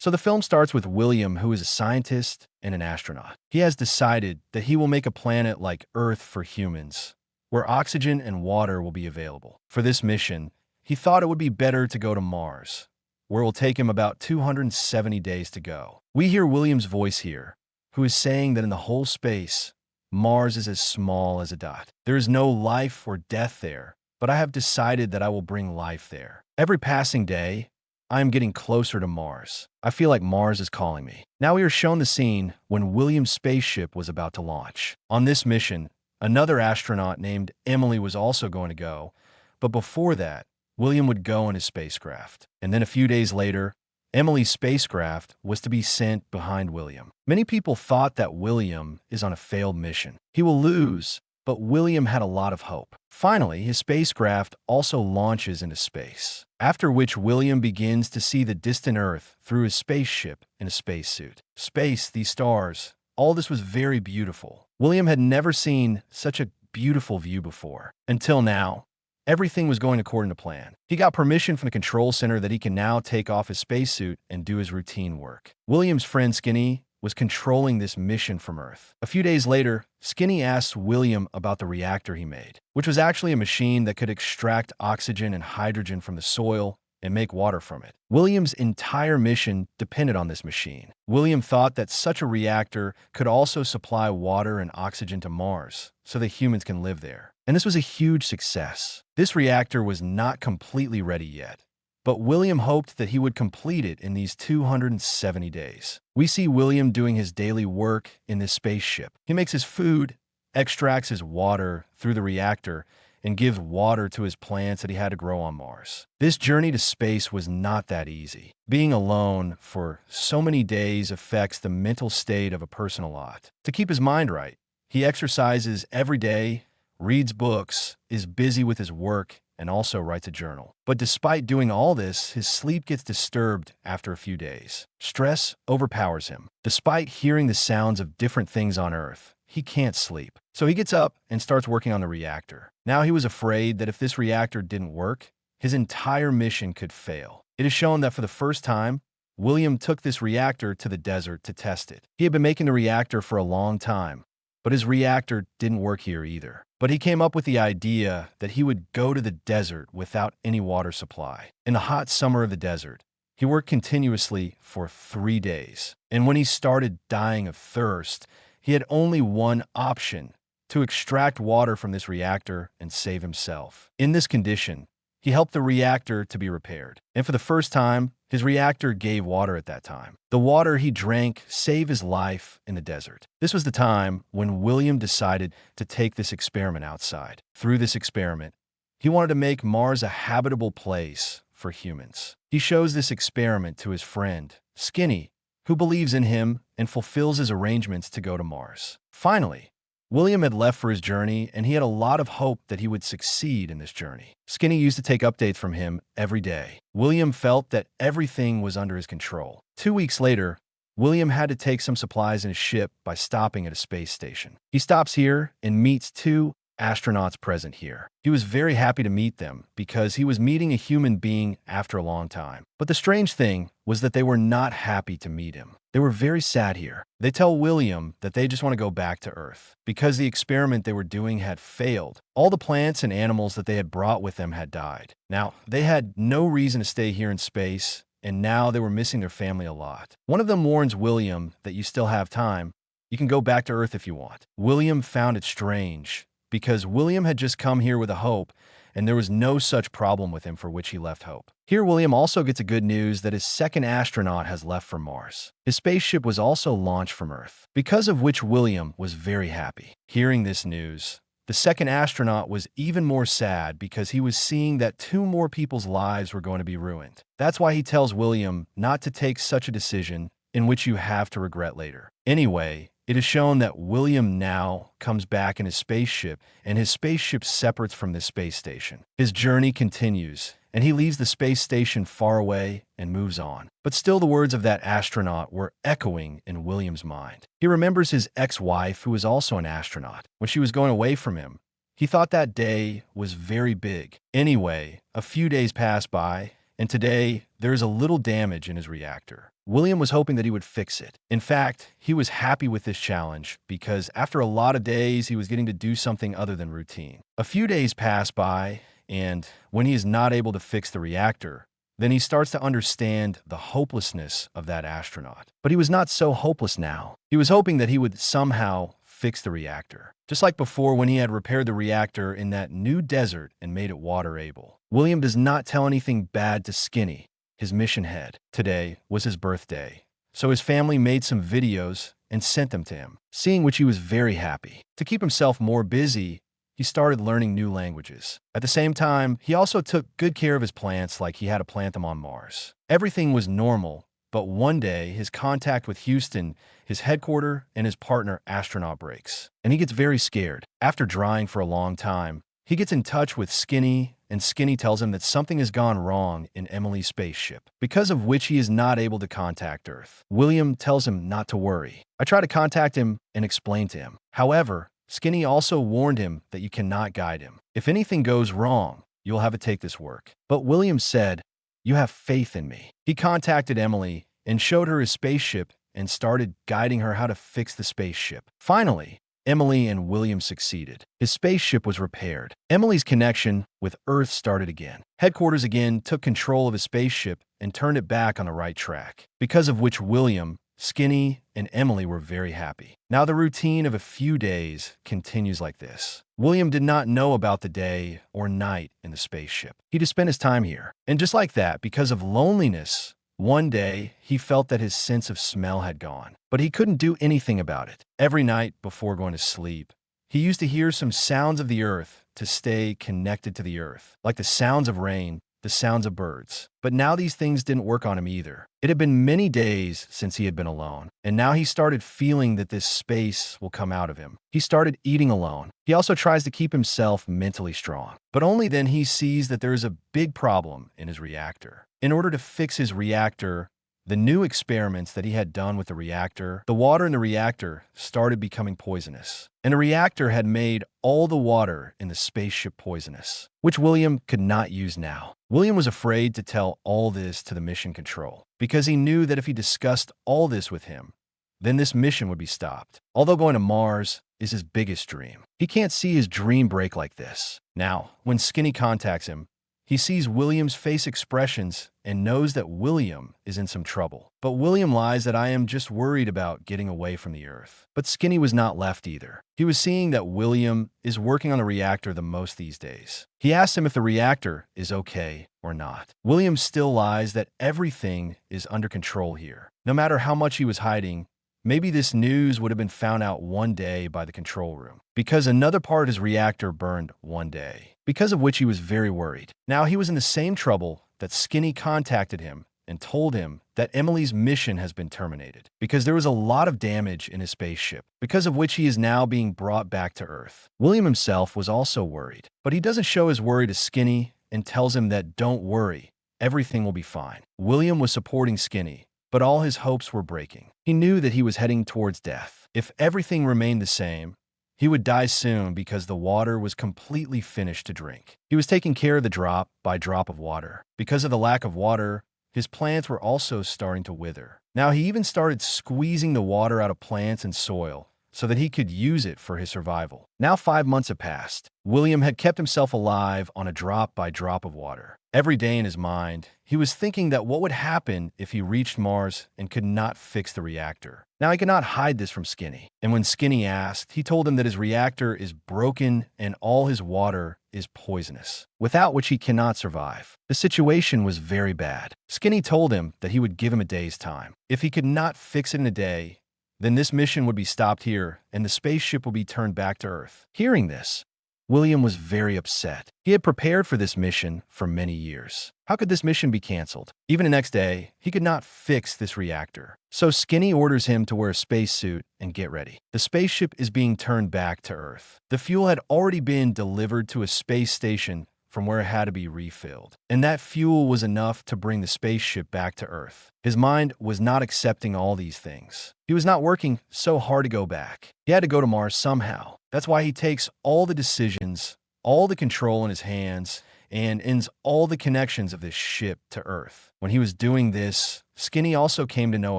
So the film starts with William, who is a scientist and an astronaut. He has decided that he will make a planet like Earth for humans, where oxygen and water will be available. For this mission, he thought it would be better to go to Mars, where it will take him about 270 days to go. We hear William's voice here, who is saying that in the whole space, Mars is as small as a dot. There is no life or death there, but I have decided that I will bring life there. Every passing day, I am getting closer to Mars. I feel like Mars is calling me. Now we are shown the scene when William's spaceship was about to launch. On this mission, another astronaut named Emily was also going to go, but before that, William would go in his spacecraft. And then a few days later, Emily's spacecraft was to be sent behind William. Many people thought that William is on a failed mission. He will lose, but William had a lot of hope. Finally, his spacecraft also launches into space, after which William begins to see the distant Earth through his spaceship in a spacesuit. Space, these stars, all this was very beautiful. William had never seen such a beautiful view before. Until now, everything was going according to plan. He got permission from the control center that he can now take off his spacesuit and do his routine work. William's friend Skinny was controlling this mission from Earth. A few days later, Skinny asks William about the reactor he made, which was actually a machine that could extract oxygen and hydrogen from the soil and make water from it. William's entire mission depended on this machine. William thought that such a reactor could also supply water and oxygen to Mars so that humans can live there. And this was a huge success. This reactor was not completely ready yet, but William hoped that he would complete it in these 270 days. We see William doing his daily work in this spaceship. He makes his food, extracts his water through the reactor, and gives water to his plants that he had to grow on Mars. This journey to space was not that easy. Being alone for so many days affects the mental state of a person a lot. To keep his mind right, he exercises every day, reads books, is busy with his work, and also writes a journal. But despite doing all this, his sleep gets disturbed after a few days. Stress overpowers him. Despite hearing the sounds of different things on Earth, he can't sleep. So he gets up and starts working on the reactor. Now he was afraid that if this reactor didn't work, his entire mission could fail. It is shown that for the first time, William took this reactor to the desert to test it. He had been making the reactor for a long time, but his reactor didn't work here either. But he came up with the idea that he would go to the desert without any water supply. In the hot summer of the desert, he worked continuously for 3 days. And when he started dying of thirst, he had only one option: to extract water from this reactor and save himself. In this condition, he helped the reactor to be repaired. And for the first time, his reactor gave water at that time. The water he drank saved his life in the desert. This was the time when William decided to take this experiment outside. Through this experiment, he wanted to make Mars a habitable place for humans. He shows this experiment to his friend, Skinny, who believes in him and fulfills his arrangements to go to Mars. Finally, William had left for his journey, and he had a lot of hope that he would succeed in this journey. Skinny used to take updates from him every day. William felt that everything was under his control. 2 weeks later, William had to take some supplies in his ship by stopping at a space station. He stops here and meets 2 astronauts present here. He was very happy to meet them because he was meeting a human being after a long time. But the strange thing was that they were not happy to meet him. They were very sad here. They tell William that they just want to go back to Earth because the experiment they were doing had failed. All the plants and animals that they had brought with them had died. Now, they had no reason to stay here in space, and now they were missing their family a lot. One of them warns William that you still have time. You can go back to Earth if you want. William found it strange because William had just come here with a hope, and there was no such problem with him for which he left hope. Here, William also gets a good news that his second astronaut has left for Mars. His spaceship was also launched from Earth, because of which William was very happy. Hearing this news, the second astronaut was even more sad because he was seeing that 2 more people's lives were going to be ruined. That's why he tells William not to take such a decision in which you have to regret later. Anyway, it is shown that William now comes back in his spaceship, and his spaceship separates from this space station. His journey continues, and he leaves the space station far away and moves on. But still the words of that astronaut were echoing in William's mind. He remembers his ex-wife, who was also an astronaut. When she was going away from him, he thought that day was very big. Anyway, a few days pass by, and today there is a little damage in his reactor. William was hoping that he would fix it. In fact, he was happy with this challenge because after a lot of days, he was getting to do something other than routine. A few days pass by, and when he is not able to fix the reactor, then he starts to understand the hopelessness of that astronaut. But he was not so hopeless now. He was hoping that he would somehow fix the reactor, just like before when he had repaired the reactor in that new desert and made it water-able. William does not tell anything bad to Skinny, his mission head. Today was his birthday, so his family made some videos and sent them to him, seeing which he was very happy. To keep himself more busy, he started learning new languages. At the same time, he also took good care of his plants like he had to plant them on Mars. Everything was normal, but one day his contact with Houston, his headquarters, and his partner astronaut breaks, and he gets very scared. After drying for a long time, he gets in touch with Skinny, and Skinny tells him that something has gone wrong in Emily's spaceship, because of which he is not able to contact Earth. William tells him not to worry. I try to contact him and explain to him. However, Skinny also warned him that you cannot guide him. If anything goes wrong, you'll have to take this work. But William said, "You have faith in me." He contacted Emily and showed her his spaceship and started guiding her how to fix the spaceship. Finally, Emily and William succeeded. His spaceship was repaired. Emily's connection with Earth started again. Headquarters again took control of his spaceship and turned it back on the right track, because of which William, Skinny, and Emily were very happy. Now the routine of a few days continues like this. William did not know about the day or night in the spaceship. He just spent his time here. And just like that, because of loneliness, one day he felt that his sense of smell had gone, but he couldn't do anything about it. Every night before going to sleep, he used to hear some sounds of the earth to stay connected to the earth, like the sounds of rain, the sounds of birds. But now these things didn't work on him either. It had been many days since he had been alone, and now he started feeling that this space will come out of him. He started eating alone. He also tries to keep himself mentally strong, but only then he sees that there is a big problem in his reactor. In order to fix his reactor, the new experiments that he had done with the reactor, the water in the reactor started becoming poisonous. And the reactor had made all the water in the spaceship poisonous, which William could not use now. William was afraid to tell all this to the mission control, because he knew that if he discussed all this with him, then this mission would be stopped. Although going to Mars is his biggest dream, he can't see his dream break like this. Now, when Skinny contacts him, he sees William's face expressions and knows that William is in some trouble. But William lies that I am just worried about getting away from the Earth. But Skinny was not left either. He was seeing that William is working on the reactor the most these days. He asks him if the reactor is okay or not. William still lies that everything is under control here. No matter how much he was hiding, maybe this news would have been found out one day by the control room, because another part of his reactor burned one day, because of which he was very worried. Now he was in the same trouble that Skinny contacted him and told him that Emily's mission has been terminated, because there was a lot of damage in his spaceship, because of which he is now being brought back to Earth. William himself was also worried, but he doesn't show his worry to Skinny and tells him that don't worry, everything will be fine. William was supporting Skinny, but all his hopes were breaking. He knew that he was heading towards death. If everything remained the same, he would die soon because the water was completely finished to drink. He was taking care of the drop by drop of water. Because of the lack of water, his plants were also starting to wither. Now he even started squeezing the water out of plants and soil so that he could use it for his survival. Now 5 months had passed. William had kept himself alive on a drop by drop of water. Every day in his mind, he was thinking that what would happen if he reached Mars and could not fix the reactor. Now he could not hide this from Skinny. And when Skinny asked, he told him that his reactor is broken and all his water is poisonous, without which he cannot survive. The situation was very bad. Skinny told him that he would give him a day's time. If he could not fix it in a day, then this mission would be stopped here and the spaceship would be turned back to Earth. Hearing this, William was very upset. He had prepared for this mission for many years. How could this mission be canceled? Even the next day, he could not fix this reactor. So Skinny orders him to wear a spacesuit and get ready. The spaceship is being turned back to Earth. The fuel had already been delivered to a space station from where it had to be refilled, and that fuel was enough to bring the spaceship back to Earth. His mind was not accepting all these things. He was not working so hard to go back. He had to go to Mars somehow. That's why he takes all the decisions, all the control in his hands, and ends all the connections of this ship to Earth. When he was doing this, Skinny also came to know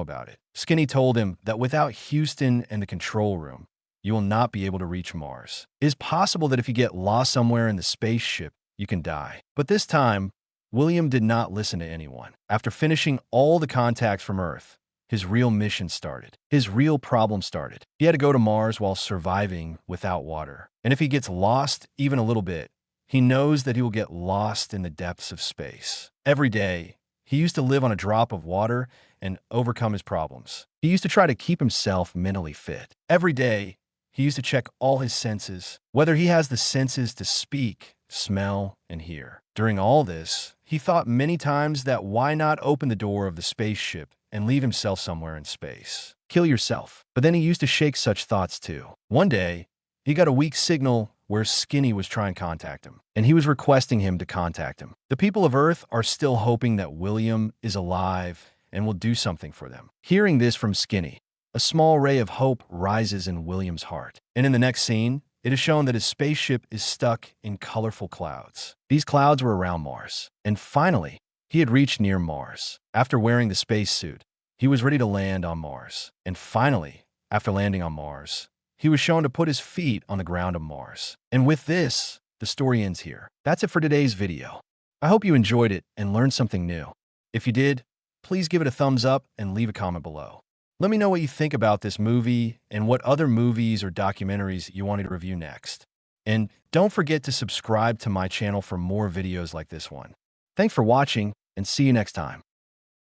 about it. Skinny told him that without Houston and the control room, you will not be able to reach Mars. It is possible that if you get lost somewhere in the spaceship, you can die. But this time, William did not listen to anyone. After finishing all the contacts from Earth, his real mission started. His real problem started. He had to go to Mars while surviving without water. And if he gets lost even a little bit, he knows that he will get lost in the depths of space. Every day, he used to live on a drop of water and overcome his problems. He used to try to keep himself mentally fit. Every day, he used to check all his senses, whether he has the senses to speak, smell, and hear. During all this, he thought many times that why not open the door of the spaceship and leave himself somewhere in space? Kill yourself. But then he used to shake such thoughts too. One day, he got a weak signal where Skinny was trying to contact him, and he was requesting him to contact him. The people of Earth are still hoping that William is alive and will do something for them. Hearing this from Skinny, a small ray of hope rises in William's heart. And in the next scene, it is shown that his spaceship is stuck in colorful clouds. These clouds were around Mars. And finally, he had reached near Mars. After wearing the spacesuit, he was ready to land on Mars. And finally, after landing on Mars, he was shown to put his feet on the ground of Mars. And with this, the story ends here. That's it for today's video. I hope you enjoyed it and learned something new. If you did, please give it a thumbs up and leave a comment below. Let me know what you think about this movie and what other movies or documentaries you want me to review next. And don't forget to subscribe to my channel for more videos like this one. Thanks for watching, and see you next time.